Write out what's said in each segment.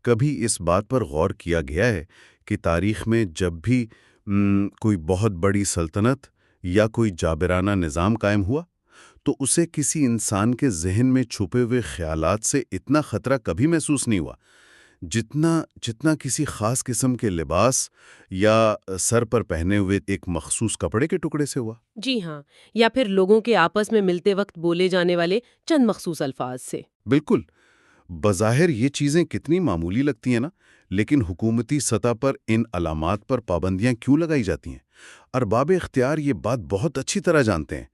کبھی اس بات پر غور کیا گیا ہے کہ تاریخ میں جب بھی کوئی بہت بڑی سلطنت یا کوئی جابرانہ نظام قائم ہوا تو اسے کسی انسان کے ذہن میں چھپے ہوئے خیالات سے اتنا خطرہ کبھی محسوس نہیں ہوا جتنا کسی خاص قسم کے لباس یا سر پر پہنے ہوئے ایک مخصوص کپڑے کے ٹکڑے سے ہوا؟ جی ہاں، یا پھر لوگوں کے آپس میں ملتے وقت بولے جانے والے چند مخصوص الفاظ سے۔ بالکل، بظاہر یہ چیزیں کتنی معمولی لگتی ہیں نا، لیکن حکومتی سطح پر ان علامات پر پابندیاں کیوں لگائی جاتی ہیں؟ ارباب اختیار یہ بات بہت اچھی طرح جانتے ہیں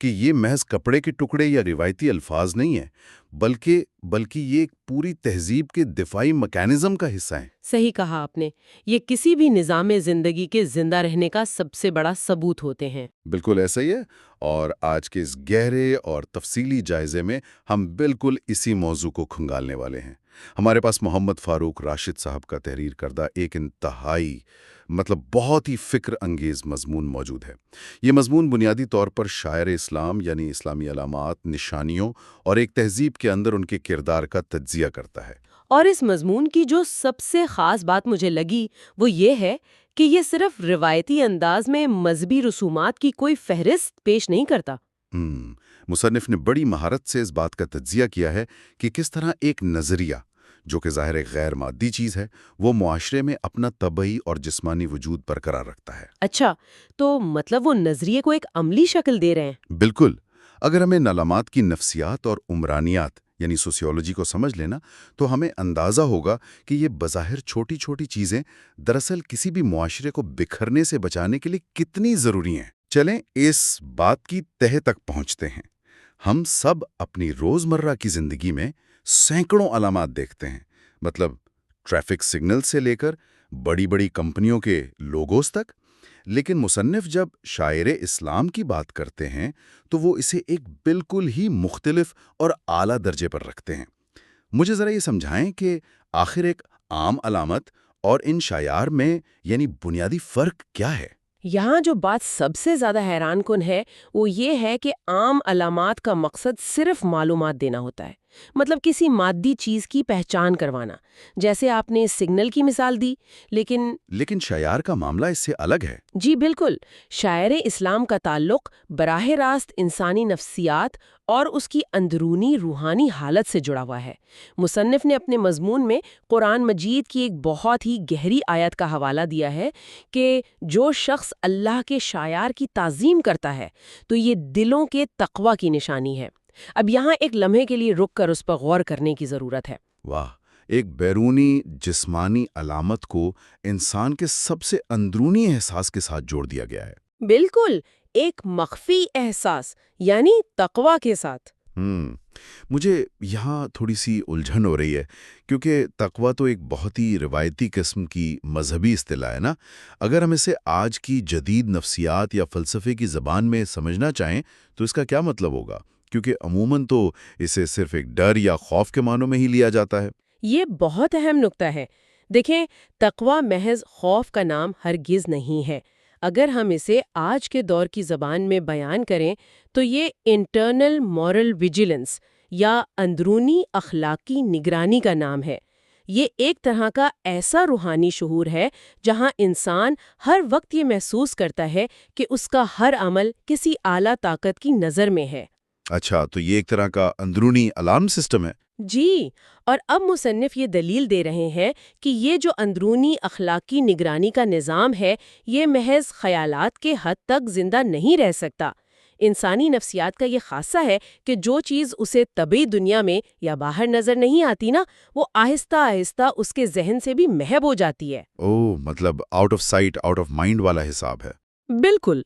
کہ یہ محض کپڑے کے ٹکڑے یا روایتی الفاظ نہیں ہیں، بلکہ یہ ایک پوری تہذیب کے دفاعی میکانزم کا حصہ ہیں۔ صحیح کہا آپ نے، یہ کسی بھی نظام زندگی کے زندہ رہنے کا سب سے بڑا ثبوت ہوتے ہیں۔ بالکل ایسا ہی ہے، اور آج کے اس گہرے اور تفصیلی جائزے میں ہم بالکل اسی موضوع کو کھنگالنے والے ہیں۔ ہمارے پاس محمد فاروق راشد صاحب کا تحریر کردہ ایک انتہائی بہت ہی فکر انگیز مضمون موجود ہے۔ یہ مضمون بنیادی طور پر شاعر اسلام یعنی اسلامی علامات، نشانیوں اور ایک تہذیب کے اندر ان کے کردار کا تجزیہ کرتا ہے۔ اور اس مضمون کی جو سب سے خاص بات مجھے لگی وہ یہ ہے کہ یہ صرف روایتی انداز میں مذہبی رسومات کی کوئی فہرست پیش نہیں کرتا۔ مصنف نے بڑی مہارت سے اس بات کا تجزیہ کیا ہے کہ کس طرح ایک نظریہ، جو کہ ظاہر غیر مادی چیز ہے، وہ معاشرے میں اپنا طبعی اور جسمانی وجود برقرار رکھتا ہے۔ اچھا، تو مطلب وہ نظریے کو ایک عملی شکل دے رہے ہیں۔ بالکل، اگر ہمیں علامات کی نفسیات اور عمرانیات یعنی سوسیولوجی کو سمجھ لینا تو ہمیں اندازہ ہوگا کہ یہ بظاہر چھوٹی چھوٹی چیزیں دراصل کسی بھی معاشرے کو بکھرنے سے بچانے کے لیے کتنی ضروری ہیں۔ چلیں اس بات کی تہہ تک پہنچتے ہیں۔ ہم سب اپنی روزمرہ کی زندگی میں سینکڑوں علامات دیکھتے ہیں، ٹریفک سگنل سے لے کر بڑی بڑی کمپنیوں کے لوگوز تک، لیکن مصنف جب شاعر اسلام کی بات کرتے ہیں تو وہ اسے ایک بالکل ہی مختلف اور اعلیٰ درجے پر رکھتے ہیں۔ مجھے ذرا یہ سمجھائیں کہ آخر ایک عام علامت اور ان شعائر میں یعنی بنیادی فرق کیا ہے؟ یہاں جو بات سب سے زیادہ حیران کن ہے وہ یہ ہے کہ عام علامات کا مقصد صرف معلومات دینا ہوتا ہے، مطلب کسی مادی چیز کی پہچان کروانا، جیسے آپ نے سگنل کی مثال دی۔ لیکن شعائر کا معاملہ اس سے الگ ہے۔ جی بالکل، شاعر اسلام کا تعلق براہ راست انسانی نفسیات اور اس کی اندرونی روحانی حالت سے جڑا ہوا ہے۔ مصنف نے اپنے مضمون میں قرآن مجید کی ایک بہت ہی گہری آیت کا حوالہ دیا ہے کہ جو شخص اللہ کے شاعر کی تعظیم کرتا ہے تو یہ دلوں کے تقوی کی نشانی ہے۔ اب یہاں ایک لمحے کے لیے رک کر اس پر غور کرنے کی ضرورت ہے۔ واہ، ایک بیرونی جسمانی علامت کو انسان کے سب سے اندرونی احساس کے ساتھ جوڑ دیا گیا ہے۔ بالکل، ایک مخفی احساس یعنی تقوی کے ساتھ۔ مجھے یہاں تھوڑی سی الجھن ہو رہی ہے، کیونکہ تقوی تو ایک بہت ہی روایتی قسم کی مذہبی اصطلاح ہے نا۔ اگر ہم اسے آج کی جدید نفسیات یا فلسفے کی زبان میں سمجھنا چاہیں تو اس کا کیا مطلب ہوگا؟ کیونکہ عموماً تو اسے صرف ایک ڈر یا خوف کے معنوں میں ہی لیا جاتا ہے۔ یہ بہت اہم نکتہ ہے۔ دیکھیں، تقوی محض خوف کا نام ہرگز نہیں ہے۔ اگر ہم اسے آج کے دور کی زبان میں بیان کریں تو یہ انٹرنل مورل ویجیلنس یا اندرونی اخلاقی نگرانی کا نام ہے۔ یہ ایک طرح کا ایسا روحانی شعور ہے جہاں انسان ہر وقت یہ محسوس کرتا ہے کہ اس کا ہر عمل کسی اعلیٰ طاقت کی نظر میں ہے۔ اچھا، تو یہ ایک طرح کا اندرونی الارم سسٹم ہے۔ جی، اور اب مصنف یہ دلیل دے رہے ہیں کہ یہ جو اندرونی اخلاقی نگرانی کا نظام ہے یہ محض خیالات کے حد تک زندہ نہیں رہ سکتا۔ انسانی نفسیات کا یہ خاصہ ہے کہ جو چیز اسے طبعی دنیا میں یا باہر نظر نہیں آتی نا، وہ آہستہ آہستہ اس کے ذہن سے بھی محو ہو جاتی ہے۔ Out of sight out of mind والا حساب ہے۔ بالکل،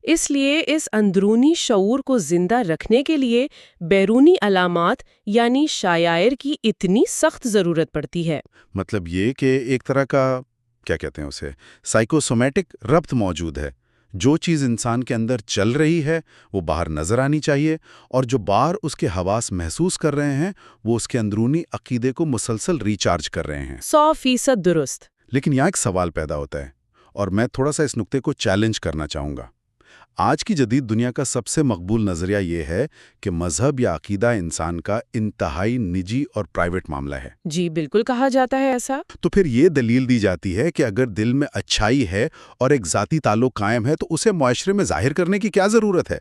اس لیے اس اندرونی شعور کو زندہ رکھنے کے لیے بیرونی علامات یعنی شعائر کی اتنی سخت ضرورت پڑتی ہے۔ مطلب یہ کہ ایک طرح کا کیا کہتے ہیں اسے، سائیکوسومیٹک ربط موجود ہے۔ جو چیز انسان کے اندر چل رہی ہے وہ باہر نظر آنی چاہیے، اور جو باہر اس کے حواس محسوس کر رہے ہیں وہ اس کے اندرونی عقیدے کو مسلسل ریچارج کر رہے ہیں۔ 100% درست۔ لیکن یہاں ایک سوال پیدا ہوتا ہے، اور میں تھوڑا سا اس نقطے کو چیلنج کرنا چاہوں گا۔ آج کی جدید دنیا کا سب سے مقبول نظریہ یہ ہے کہ مذہب یا عقیدہ انسان کا انتہائی نجی اور پرائیویٹ معاملہ ہے۔ جی بالکل کہا جاتا ہے ایسا۔ تو پھر یہ دلیل دی جاتی ہے کہ اگر دل میں اچھائی ہے اور ایک ذاتی تعلق قائم ہے تو اسے معاشرے میں ظاہر کرنے کی کیا ضرورت ہے؟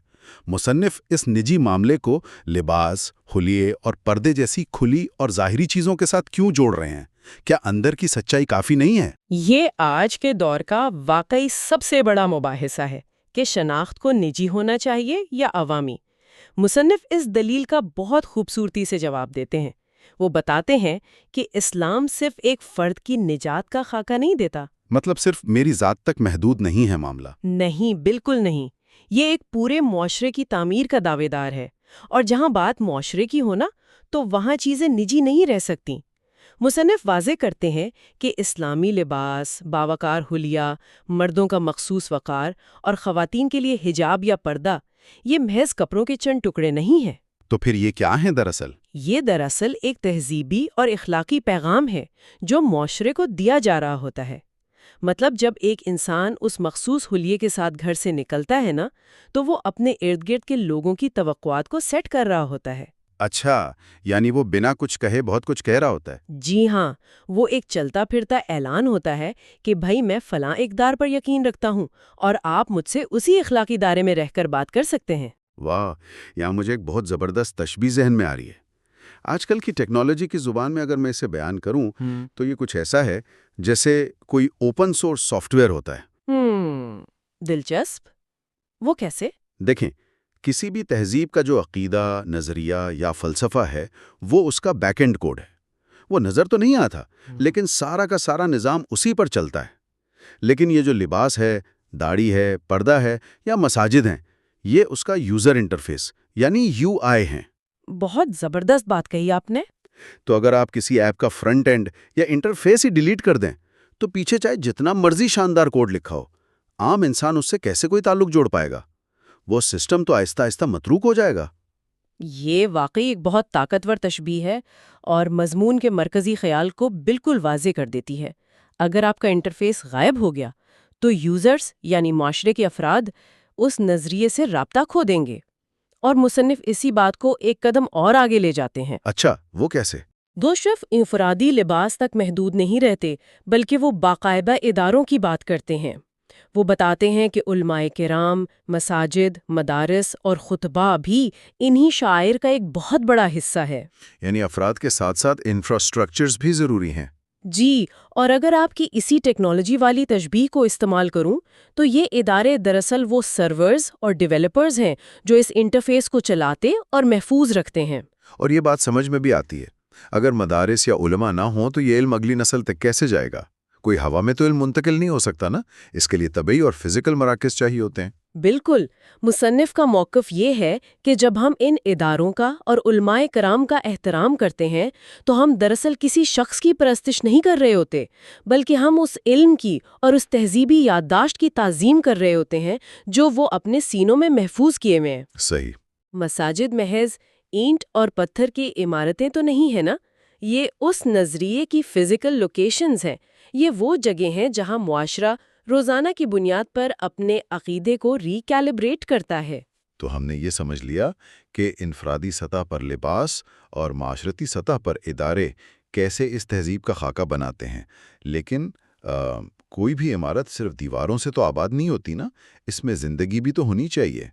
مصنف اس نجی معاملے کو لباس، حلیے اور پردے جیسی کھلی اور ظاہری چیزوں کے ساتھ کیوں جوڑ رہے ہیں؟ کیا اندر کی سچائی کافی نہیں ہے؟ یہ آج کے دور کا واقعی سب سے بڑا مباحثہ ہے کہ شناخت کو نجی ہونا چاہیے یا عوامی۔ مصنف اس دلیل کا بہت خوبصورتی سے جواب دیتے ہیں۔ وہ بتاتے ہیں کہ اسلام صرف ایک فرد کی نجات کا خاکہ نہیں دیتا۔ مطلب صرف میری ذات تک محدود نہیں ہے معاملہ؟ نہیں، بالکل نہیں۔ یہ ایک پورے معاشرے کی تعمیر کا دعوے دار ہے، اور جہاں بات معاشرے کی ہو نا تو وہاں چیزیں نجی نہیں رہ سکتی۔ مصنف واضح کرتے ہیں کہ اسلامی لباس، باوقار حلیہ، مردوں کا مخصوص وقار اور خواتین کے لیے حجاب یا پردہ، یہ محض کپڑوں کے چند ٹکڑے نہیں ہیں۔ تو پھر یہ کیا ہیں دراصل؟ یہ دراصل ایک تہذیبی اور اخلاقی پیغام ہے جو معاشرے کو دیا جا رہا ہوتا ہے۔ مطلب جب ایک انسان اس مخصوص حلیے کے ساتھ گھر سے نکلتا ہے نا، تو وہ اپنے ارد گرد کے لوگوں کی توقعات کو سیٹ کر رہا ہوتا ہے۔ اچھا، یعنی وہ بنا کچھ کہے بہت کچھ کہہ رہا ہوتا ہے۔ جی ہاں، وہ ایک چلتا پھرتا اعلان ہوتا ہے کہ بھائی میں فلاں اقدار پر یقین رکھتا ہوں اور آپ مجھ سے اسی اخلاقی دائرے میں رہ کر بات کر سکتے ہیں۔ واہ، یہاں مجھے ایک بہت زبردست تشبیہ ذہن میں آ رہی ہے۔ آج کل کی ٹیکنالوجی کی زبان میں اگر میں اسے بیان کروں تو یہ کچھ ایسا ہے جیسے کوئی اوپن سورس سافٹ ویئر ہوتا ہے۔ دلچسپ، وہ کیسے؟ دیکھیں، کسی بھی تہذیب کا جو عقیدہ، نظریہ یا فلسفہ ہے وہ اس کا بیک اینڈ کوڈ ہے۔ وہ نظر تو نہیں آتا لیکن سارا کا سارا نظام اسی پر چلتا ہے۔ لیکن یہ جو لباس ہے، داڑھی ہے، پردہ ہے یا مساجد ہیں، یہ اس کا یوزر انٹرفیس یعنی یو آئی ہیں۔ بہت زبردست بات کہی آپ نے۔ تو اگر آپ کسی ایپ کا فرنٹ اینڈ یا انٹرفیس ہی ڈیلیٹ کر دیں تو پیچھے چاہے جتنا مرضی شاندار کوڈ لکھا ہو، عام انسان اس سے کیسے کوئی تعلق جوڑ پائے گا؟ وہ سسٹم تو آہستہ آہستہ متروک ہو جائے گا۔ یہ واقعی ایک بہت طاقتور تشبیہ ہے اور مضمون کے مرکزی خیال کو بالکل واضح کر دیتی ہے۔ اگر آپ کا انٹرفیس غائب ہو گیا تو یوزرز یعنی معاشرے کے افراد اس نظریے سے رابطہ کھو دیں گے۔ اور مصنف اسی بات کو ایک قدم اور آگے لے جاتے ہیں۔ اچھا، وہ کیسے؟ دو صرف انفرادی لباس تک محدود نہیں رہتے بلکہ وہ باقاعدہ اداروں کی بات کرتے ہیں۔ وہ بتاتے ہیں کہ علماء کرام، مساجد، مدارس اور خطباء بھی انہی شعائر کا ایک بہت بڑا حصہ ہے۔ یعنی افراد کے ساتھ ساتھ انفراسٹرکچرز بھی ضروری ہیں۔ جی، اور اگر آپ کی اسی ٹیکنالوجی والی تشبیہ کو استعمال کروں تو یہ ادارے دراصل وہ سرورز اور ڈیولپرز ہیں جو اس انٹرفیس کو چلاتے اور محفوظ رکھتے ہیں۔ اور یہ بات سمجھ میں بھی آتی ہے۔ اگر مدارس یا علماء نہ ہوں تو یہ علم اگلی نسل تک کیسے جائے گا؟ کوئی ہوا میں تو علم منتقل نہیں ہو سکتا نا، اس کے لیے طبعی اور فزیکل مراکز چاہیے ہوتے ہیں۔ بالکل، مصنف کا موقف یہ ہے کہ جب ہم ان اداروں کا اور علماء کرام کا احترام کرتے ہیں تو ہم دراصل کسی شخص کی پرستش نہیں کر رہے ہوتے، بلکہ ہم اس علم کی اور اس تہذیبی یادداشت کی تعظیم کر رہے ہوتے ہیں جو وہ اپنے سینوں میں محفوظ کیے ہوئے ہیں۔ صحیح۔ مساجد محض اینٹ اور پتھر کی عمارتیں تو نہیں ہیں نا، یہ اس نظریے کی فزیکل لوکیشنز ہیں۔ یہ وہ جگہ ہیں جہاں معاشرہ روزانہ کی بنیاد پر اپنے عقیدے کو ریکیلیبریٹ کرتا ہے۔ تو ہم نے یہ سمجھ لیا کہ انفرادی سطح پر لباس اور معاشرتی سطح پر ادارے کیسے اس تہذیب کا خاکہ بناتے ہیں، لیکن کوئی بھی عمارت صرف دیواروں سے تو آباد نہیں ہوتی نا، اس میں زندگی بھی تو ہونی چاہیے۔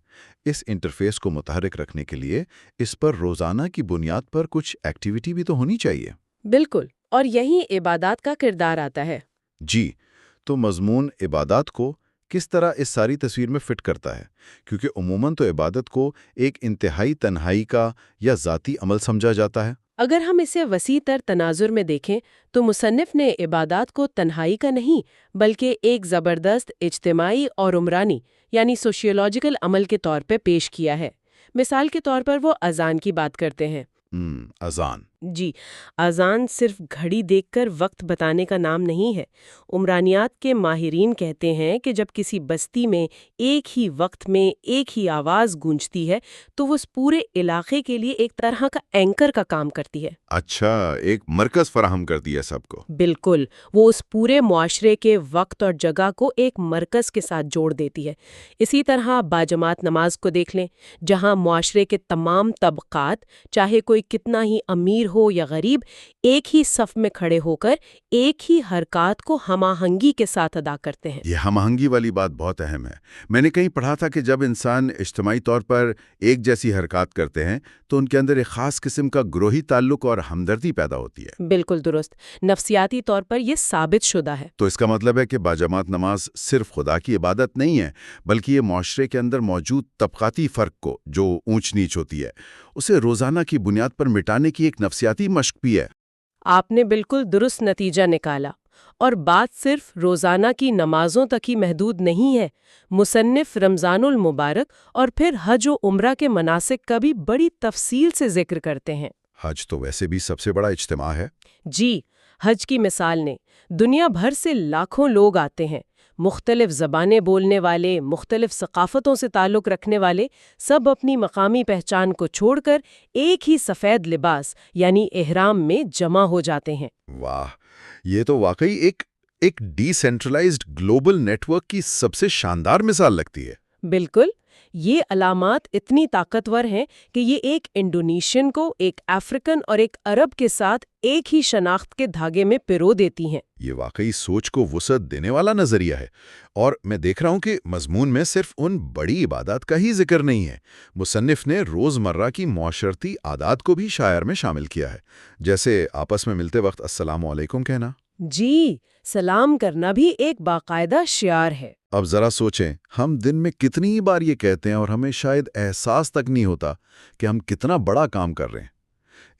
اس انٹرفیس کو متحرک رکھنے کے لیے اس پر روزانہ کی بنیاد پر کچھ ایکٹیویٹی بھی تو ہونی چاہیے۔ بالکل، اور یہی عبادات کا کردار آتا ہے۔ جی، تو مضمون عبادات کو کس طرح اس ساری تصویر میں فٹ کرتا ہے؟ کیونکہ عموماً تو عبادت کو ایک انتہائی تنہائی کا یا ذاتی عمل سمجھا جاتا ہے۔ اگر ہم اسے وسیع تر تناظر میں دیکھیں تو مصنف نے عبادات کو تنہائی کا نہیں بلکہ ایک زبردست اجتماعی اور عمرانی یعنی سوشیولوجیکل عمل کے طور پہ پیش کیا ہے۔ مثال کے طور پر وہ اذان کی بات کرتے ہیں۔ اذان جی، اذان صرف گھڑی دیکھ کر وقت بتانے کا نام نہیں ہے۔ عمرانیات کے ماہرین کہتے ہیں کہ جب کسی بستی میں ایک ہی وقت میں ایک ہی آواز گونجتی ہے تو وہ اس پورے علاقے کے لیے ایک طرح کا اینکر کا کام کرتی ہے۔ اچھا، ایک مرکز فراہم کر دیا سب کو۔ بالکل، وہ اس پورے معاشرے کے وقت اور جگہ کو ایک مرکز کے ساتھ جوڑ دیتی ہے۔ اسی طرح باجماعت نماز کو دیکھ لیں، جہاں معاشرے کے تمام طبقات، چاہے کوئی کتنا ہی امیر ہو یا غریب، ایک ہی صف میں کھڑے ہو کر ایک ہی حرکات کو ہم آہنگی کے ساتھ ادا کرتے ہیں۔ یہ ہم آہنگی والی بات بہت اہم ہے۔ میں نے کہیں پڑھا تھا کہ جب انسان اجتماعی طور پر ایک جیسی حرکات کرتے ہیں تو ان کے اندر ایک خاص قسم کا گروہی تعلق اور ہمدردی پیدا ہوتی ہے۔ بالکل درست، نفسیاتی طور پر یہ ثابت شدہ ہے۔ تو اس کا مطلب ہے کہ باجماعت نماز صرف خدا کی عبادت نہیں ہے، بلکہ یہ معاشرے کے اندر موجود طبقاتی فرق کو، جو اونچ نیچ ہوتی ہے، اسے روزانہ کی بنیاد پر مٹانے کی ایک نفسیاتی مشق بھی ہے۔ آپ نے بالکل درست نتیجہ نکالا، اور بات صرف روزانہ کی نمازوں تک ہی محدود نہیں ہے۔ مصنف رمضان المبارک اور پھر حج و عمرہ کے مناسک کا بھی بڑی تفصیل سے ذکر کرتے ہیں۔ حج تو ویسے بھی سب سے بڑا اجتماع ہے۔ جی، حج کی مثال نے دنیا بھر سے لاکھوں لوگ آتے ہیں، مختلف زبانیں بولنے والے، مختلف ثقافتوں سے تعلق رکھنے والے، سب اپنی مقامی پہچان کو چھوڑ کر ایک ہی سفید لباس یعنی احرام میں جمع ہو جاتے ہیں۔ واہ، یہ تو واقعی ایک decentralised global network کی سب سے شاندار مثال لگتی ہے۔ بالکل، یہ علامات اتنی طاقتور ہیں کہ یہ ایک انڈونیشین کو ایک افریقن اور ایک عرب کے ساتھ ایک ہی شناخت کے دھاگے میں پرو دیتی ہیں۔ یہ واقعی سوچ کو وسعت دینے والا نظریہ ہے، اور میں دیکھ رہا ہوں کہ مضمون میں صرف ان بڑی عبادات کا ہی ذکر نہیں ہے۔ مصنف نے روزمرہ کی معاشرتی عادات کو بھی شاعر میں شامل کیا ہے، جیسے آپس میں ملتے وقت السلام علیکم کہنا۔ جی، سلام کرنا بھی ایک باقاعدہ شعار ہے۔ اب ذرا سوچیں، ہم دن میں کتنی بار یہ کہتے ہیں اور ہمیں شاید احساس تک نہیں ہوتا کہ ہم کتنا بڑا کام کر رہے ہیں۔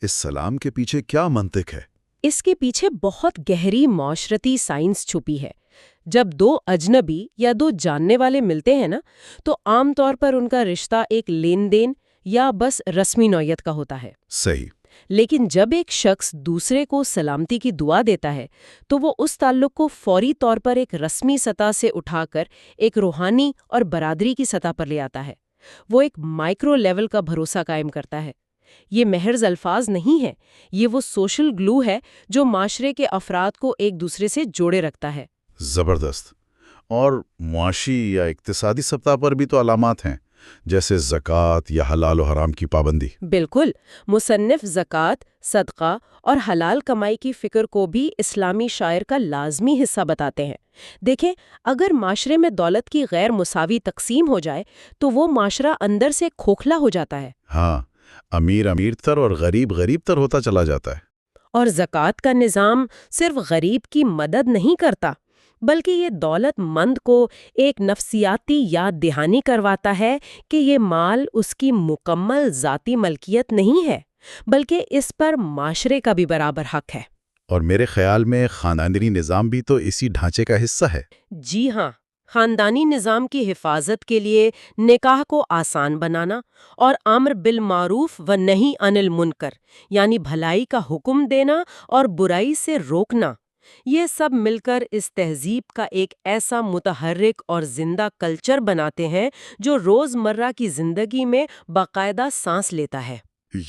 اس سلام کے پیچھے کیا منطق ہے؟ اس کے پیچھے بہت گہری معاشرتی سائنس چھپی ہے۔ جب دو اجنبی یا دو جاننے والے ملتے ہیں نا، تو عام طور پر ان کا رشتہ ایک لین دین یا بس رسمی نوعیت کا ہوتا ہے۔ صحیح۔ لیکن جب ایک شخص دوسرے کو سلامتی کی دعا دیتا ہے تو وہ اس تعلق کو فوری طور پر ایک رسمی سطح سے اٹھا کر ایک روحانی اور برادری کی سطح پر لے آتا ہے۔ وہ ایک مائکرو لیول کا بھروسہ قائم کرتا ہے۔ یہ محض الفاظ نہیں ہے، یہ وہ سوشل گلو ہے جو معاشرے کے افراد کو ایک دوسرے سے جوڑے رکھتا ہے۔ زبردست۔ اور معاشی یا اقتصادی سطح پر بھی تو علامات ہیں، جیسے زکوٰۃ یا حلال و حرام کی پابندی۔ بالکل، مصنف زکوٰۃ، صدقہ اور حلال کمائی کی فکر کو بھی اسلامی شاعر کا لازمی حصہ بتاتے ہیں۔ دیکھیں، اگر معاشرے میں دولت کی غیر مساوی تقسیم ہو جائے تو وہ معاشرہ اندر سے کھوکھلا ہو جاتا ہے۔ ہاں، امیر امیر تر اور غریب غریب تر ہوتا چلا جاتا ہے۔ اور زکوٰۃ کا نظام صرف غریب کی مدد نہیں کرتا، بلکہ یہ دولت مند کو ایک نفسیاتی یاد دہانی کرواتا ہے کہ یہ مال اس کی مکمل ذاتی ملکیت نہیں ہے، بلکہ اس پر معاشرے کا بھی برابر حق ہے۔ اور میرے خیال میں خاندانی نظام بھی تو اسی ڈھانچے کا حصہ ہے۔ جی ہاں، خاندانی نظام کی حفاظت کے لیے نکاح کو آسان بنانا اور امر بالمعروف و نہی عن المنکر یعنی بھلائی کا حکم دینا اور برائی سے روکنا، یہ سب مل کر اس تہذیب کا ایک ایسا متحرک اور زندہ کلچر بناتے ہیں جو روزمرہ کی زندگی میں باقاعدہ سانس لیتا ہے۔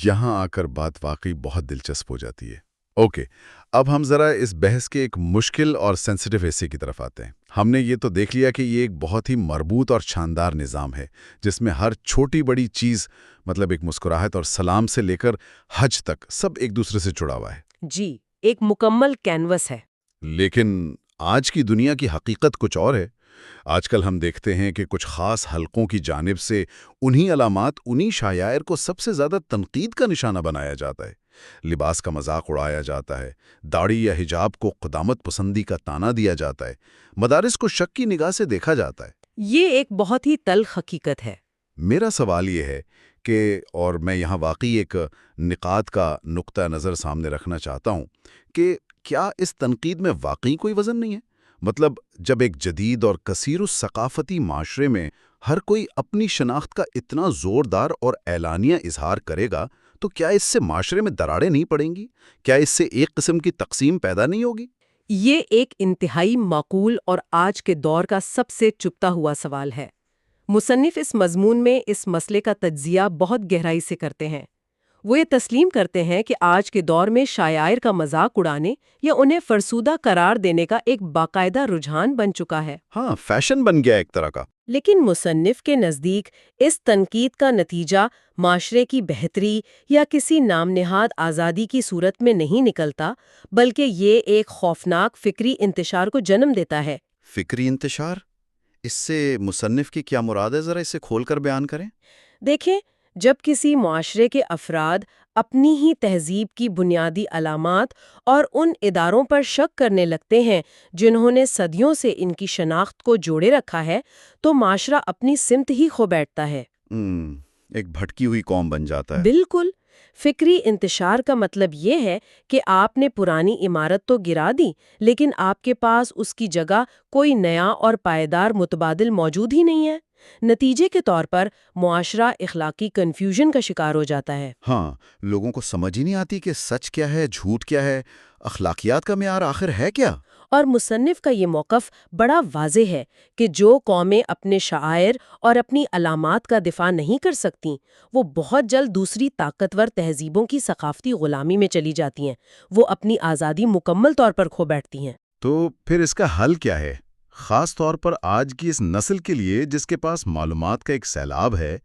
یہاں آ کر بات واقعی بہت دلچسپ ہو جاتی ہے۔ اوکے، اب ہم ذرا اس بحث کے ایک مشکل اور سینسٹیو حصے کی طرف آتے ہیں۔ ہم نے یہ تو دیکھ لیا کہ یہ ایک بہت ہی مربوط اور شاندار نظام ہے، جس میں ہر چھوٹی بڑی چیز، مطلب ایک مسکراہٹ اور سلام سے لے کر حج تک، سب ایک دوسرے سے جڑا ہوا ہے۔ جی، ایک مکمل کینوس ہے۔ لیکن آج کی دنیا کی حقیقت کچھ اور ہے۔ آج کل ہم دیکھتے ہیں کہ کچھ خاص حلقوں کی جانب سے انہی علامات، انہی شعائر کو سب سے زیادہ تنقید کا نشانہ بنایا جاتا ہے۔ لباس کا مذاق اڑایا جاتا ہے، داڑھی یا حجاب کو قدامت پسندی کا طعنہ دیا جاتا ہے، مدارس کو شک کی نگاہ سے دیکھا جاتا ہے۔ یہ ایک بہت ہی تلخ حقیقت ہے۔ میرا سوال یہ ہے کہ، اور میں یہاں واقعی ایک نقاد کا نقطہ نظر سامنے رکھنا چاہتا ہوں، کہ کیا اس تنقید میں واقعی کوئی وزن نہیں ہے؟ مطلب جب ایک جدید اور کثیر الثقافتی معاشرے میں ہر کوئی اپنی شناخت کا اتنا زوردار اور اعلانیہ اظہار کرے گا تو کیا اس سے معاشرے میں دراڑیں نہیں پڑیں گی؟ کیا اس سے ایک قسم کی تقسیم پیدا نہیں ہوگی؟ یہ ایک انتہائی معقول اور آج کے دور کا سب سے چبھتا ہوا سوال ہے۔ مصنف اس مضمون میں اس مسئلے کا تجزیہ بہت گہرائی سے کرتے ہیں۔ وہ یہ تسلیم کرتے ہیں کہ آج کے دور میں شاعر کا مذاق اڑانے یا انہیں فرسودہ قرار دینے کا ایک باقاعدہ رجحان بن چکا ہے۔ ہاں، فیشن بن گیا ایک طرح کا۔ لیکن مصنف کے نزدیک اس تنقید کا نتیجہ معاشرے کی بہتری یا کسی نام نہاد آزادی کی صورت میں نہیں نکلتا، بلکہ یہ ایک خوفناک فکری انتشار کو جنم دیتا ہے۔ فکری انتشار؟ اس سے مصنف کی کیا مراد ہے؟ ذرا اسے کھول کر بیان کریں۔ دیکھیں، جب کسی معاشرے کے افراد اپنی ہی تہذیب کی بنیادی علامات اور ان اداروں پر شک کرنے لگتے ہیں جنہوں نے صدیوں سے ان کی شناخت کو جوڑے رکھا ہے، تو معاشرہ اپنی سمت ہی کھو بیٹھتا ہے۔ ایک بھٹکی ہوئی قوم بن جاتا ہے۔ بالکل۔ فکری انتشار کا مطلب یہ ہے کہ آپ نے پرانی عمارت تو گرا دی، لیکن آپ کے پاس اس کی جگہ کوئی نیا اور پائیدار متبادل موجود ہی نہیں ہے۔ نتیجے کے طور پر معاشرہ اخلاقی کنفیوژن کا شکار ہو جاتا ہے۔ ہاں، لوگوں کو سمجھ ہی نہیں آتی کہ سچ کیا ہے، جھوٹ کیا ہے، اخلاقیات کا معیار آخر ہے کیا؟ اور مصنف کا یہ موقف بڑا واضح ہے کہ جو قومیں اپنے شعائر اور اپنی علامات کا دفاع نہیں کر سکتیں، وہ بہت جلد دوسری طاقتور تہذیبوں کی ثقافتی غلامی میں چلی جاتی ہیں۔ وہ اپنی آزادی مکمل طور پر کھو بیٹھتی ہیں۔ تو پھر اس کا حل کیا ہے؟ خاص طور پر آج کی اس نسل کے لیے جس کے پاس معلومات کا ایک سیلاب ہے،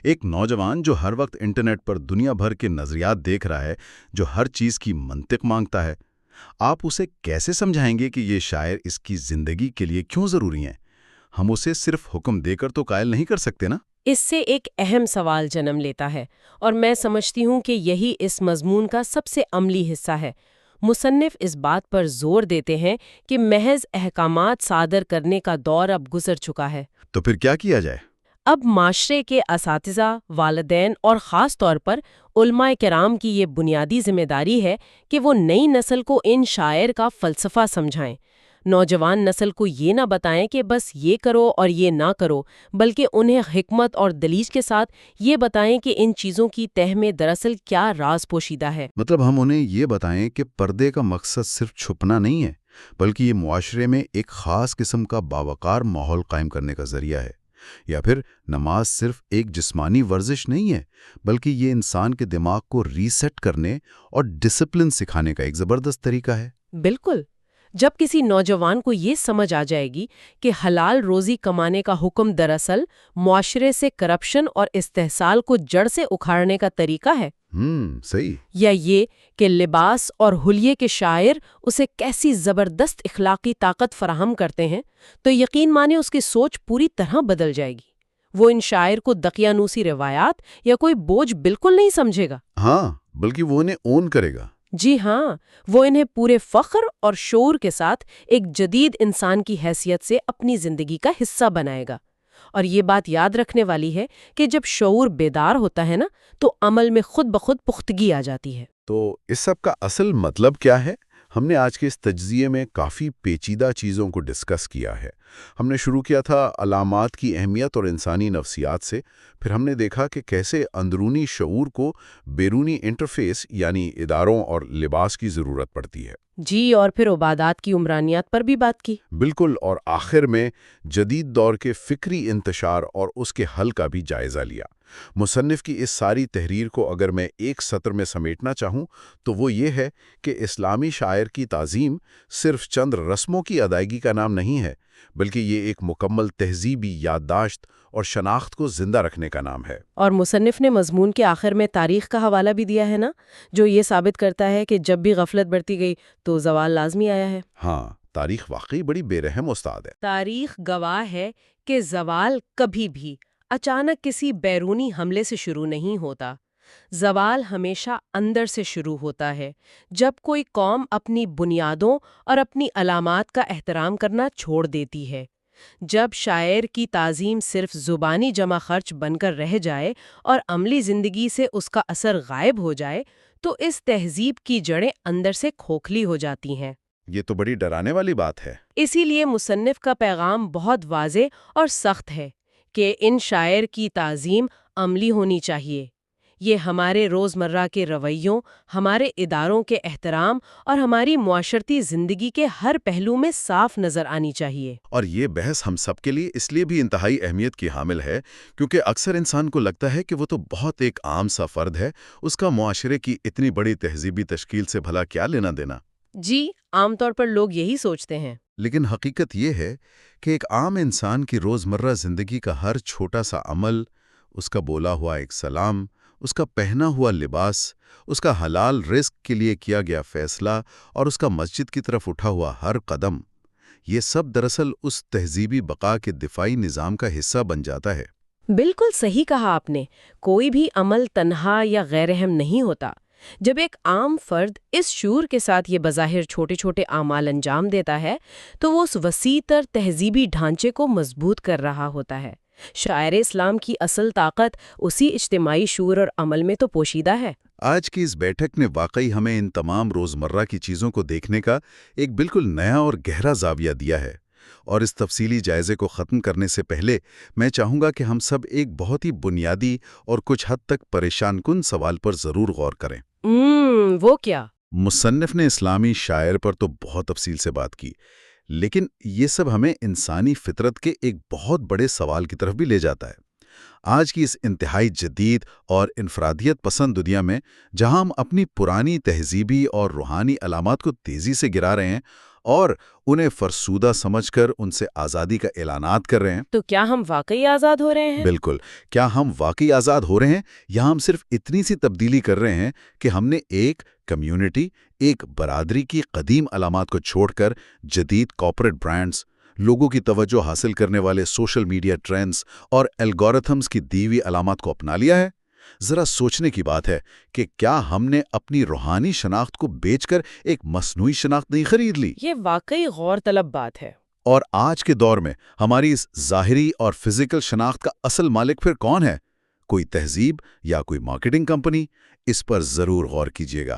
ایک نوجوان جو ہر وقت انٹرنیٹ پر دنیا بھر کے نظریات دیکھ رہا ہے، جو ہر چیز کی منطق مانگتا ہے، آپ اسے کیسے سمجھائیں گے کہ یہ شاعر اس کی زندگی کے لیے کیوں ضروری ہیں؟ ہم اسے صرف حکم دے کر تو قائل نہیں کر سکتے نا؟ اس سے ایک اہم سوال جنم لیتا ہے، اور میں سمجھتی ہوں کہ یہی اس مضمون کا سب سے عملی حصہ ہے۔ مصنف اس بات پر زور دیتے ہیں کہ محض احکامات صادر کرنے کا دور اب گزر چکا ہے۔ تو پھر کیا کیا جائے؟ اب معاشرے کے اساتذہ، والدین اور خاص طور پر علماء کرام کی یہ بنیادی ذمہ داری ہے کہ وہ نئی نسل کو ان شاعر کا فلسفہ سمجھائیں۔ نوجوان نسل کو یہ نہ بتائیں کہ بس یہ کرو اور یہ نہ کرو، بلکہ انہیں حکمت اور دلیل کے ساتھ یہ بتائیں کہ ان چیزوں کی تہ میں دراصل کیا راز پوشیدہ ہے۔ مطلب ہم انہیں یہ بتائیں کہ پردے کا مقصد صرف چھپنا نہیں ہے، بلکہ یہ معاشرے میں ایک خاص قسم کا باوقار ماحول قائم کرنے کا ذریعہ ہے۔ یا پھر نماز صرف ایک جسمانی ورزش نہیں ہے، بلکہ یہ انسان کے دماغ کو ریسیٹ کرنے اور ڈسپلن سکھانے کا ایک زبردست طریقہ ہے۔ بالکل۔ جب کسی نوجوان کو یہ سمجھ آ جائے گی کہ حلال روزی کمانے کا حکم دراصل معاشرے سے کرپشن اور استحصال کو جڑ سے اکھاڑنے کا طریقہ ہے، صحیح۔ یا یہ کہ لباس اور حلیے کے شاعر اسے کیسی زبردست اخلاقی طاقت فراہم کرتے ہیں، تو یقین مانے اس کی سوچ پوری طرح بدل جائے گی۔ وہ ان شاعر کو دقیانوسی روایات یا کوئی بوجھ بالکل نہیں سمجھے گا۔ ہاں، بلکہ وہ انہیں اون کرے گا۔ جی ہاں، وہ انہیں پورے فخر اور شعور کے ساتھ ایک جدید انسان کی حیثیت سے اپنی زندگی کا حصہ بنائے گا۔ اور یہ بات یاد رکھنے والی ہے کہ جب شعور بیدار ہوتا ہے نا، تو عمل میں خود بخود پختگی آ جاتی ہے۔ تو اس سب کا اصل مطلب کیا ہے؟ ہم نے آج کے اس تجزیے میں کافی پیچیدہ چیزوں کو ڈسکس کیا ہے۔ ہم نے شروع کیا تھا علامات کی اہمیت اور انسانی نفسیات سے، پھر ہم نے دیکھا کہ کیسے اندرونی شعور کو بیرونی انٹرفیس یعنی اداروں اور لباس کی ضرورت پڑتی ہے۔ جی، اور پھر عبادات کی عمرانیات پر بھی بات کی۔ بالکل، اور آخر میں جدید دور کے فکری انتشار اور اس کے حل کا بھی جائزہ لیا۔ مصنف کی اس ساری تحریر کو اگر میں ایک سطر میں سمیٹنا چاہوں تو وہ یہ ہے کہ اسلامی شاعر کی تعظیم صرف چند رسموں کی ادائیگی کا نام نہیں ہے، بلکہ یہ ایک مکمل تہذیبی یادداشت اور شناخت کو زندہ رکھنے کا نام ہے۔ اور مصنف نے مضمون کے آخر میں تاریخ کا حوالہ بھی دیا ہے نا، جو یہ ثابت کرتا ہے کہ جب بھی غفلت بڑھتی گئی تو زوال لازمی آیا ہے۔ ہاں، تاریخ واقعی بڑی بے رحم استاد ہے۔ تاریخ گواہ ہے کہ زوال کبھی بھی اچانک کسی بیرونی حملے سے شروع نہیں ہوتا۔ زوال ہمیشہ اندر سے شروع ہوتا ہے، جب کوئی قوم اپنی بنیادوں اور اپنی علامات کا احترام کرنا چھوڑ دیتی ہے۔ جب شاعر کی تعظیم صرف زبانی جمع خرچ بن کر رہ جائے اور عملی زندگی سے اس کا اثر غائب ہو جائے، تو اس تہذیب کی جڑیں اندر سے کھوکھلی ہو جاتی ہیں۔ یہ تو بڑی ڈرانے والی بات ہے۔ اسی لیے مصنف کا پیغام بہت واضح اور سخت ہے کہ ان شاعر کی تعظیم عملی ہونی چاہیے۔ یہ ہمارے روزمرہ کے رویوں، ہمارے اداروں کے احترام اور ہماری معاشرتی زندگی کے ہر پہلو میں صاف نظر آنی چاہیے۔ اور یہ بحث ہم سب کے لیے اس لیے بھی انتہائی اہمیت کی حامل ہے کیونکہ اکثر انسان کو لگتا ہے کہ وہ تو بہت ایک عام سا فرد ہے، اس کا معاشرے کی اتنی بڑی تہذیبی تشکیل سے بھلا کیا لینا دینا۔ جی، عام طور پر لوگ یہی سوچتے ہیں۔ لیکن حقیقت یہ ہے کہ ایک عام انسان کی روزمرہ زندگی کا ہر چھوٹا سا عمل، اس کا بولا ہوا ایک سلام، اس کا پہنا ہوا لباس، اس کا حلال رزق کے لیے کیا گیا فیصلہ اور اس کا مسجد کی طرف اٹھا ہوا ہر قدم، یہ سب دراصل اس تہذیبی بقا کے دفاعی نظام کا حصہ بن جاتا ہے۔ بالکل صحیح کہا آپ نے، کوئی بھی عمل تنہا یا غیر اہم نہیں ہوتا۔ جب ایک عام فرد اس شعور کے ساتھ یہ بظاہر چھوٹے چھوٹے اعمال انجام دیتا ہے تو وہ اس وسیع تر تہذیبی ڈھانچے کو مضبوط کر رہا ہوتا ہے۔ شاعر اسلام کی اصل طاقت اسی اجتماعی شعور اور عمل میں تو پوشیدہ ہے۔ آج کی اس بیٹھک نے واقعی ہمیں ان تمام روزمرہ کی چیزوں کو دیکھنے کا ایک بالکل نیا اور گہرا زاویہ دیا ہے، اور اس تفصیلی جائزے کو ختم کرنے سے پہلے میں چاہوں گا کہ ہم سب ایک بہت ہی بنیادی اور کچھ حد تک پریشان کن سوال پر ضرور غور کریں۔ وہ کیا؟ مصنف نے اسلامی شاعر پر تو بہت تفصیل سے بات کی، لیکن یہ سب ہمیں انسانی فطرت کے ایک بہت بڑے سوال کی طرف بھی لے جاتا ہے۔ آج کی اس انتہائی جدید اور انفرادیت پسند دنیا میں، جہاں ہم اپنی پرانی تہذیبی اور روحانی علامات کو تیزی سے گرا رہے ہیں اور انہیں فرسودہ سمجھ کر ان سے آزادی کا اعلانات کر رہے ہیں، تو کیا ہم واقعی آزاد ہو رہے ہیں؟ بالکل، کیا ہم واقعی آزاد ہو رہے ہیں یا ہم صرف اتنی سی تبدیلی کر رہے ہیں کہ ہم نے ایک کمیونٹی، ایک برادری کی قدیم علامات کو چھوڑ کر جدید کارپوریٹ برانڈز، لوگوں کی توجہ حاصل کرنے والے سوشل میڈیا ٹرینڈز اور الگورتھمز کی دیوی علامات کو اپنا لیا ہے؟ ذرا سوچنے کی بات ہے کہ کیا ہم نے اپنی روحانی شناخت کو بیچ کر ایک مصنوعی شناخت نہیں خرید لی؟ یہ واقعی غور طلب بات ہے۔ اور آج کے دور میں ہماری اس ظاہری اور فزیکل شناخت کا اصل مالک پھر کون ہے؟ کوئی تہذیب یا کوئی مارکیٹنگ کمپنی؟ اس پر ضرور غور کیجیے گا۔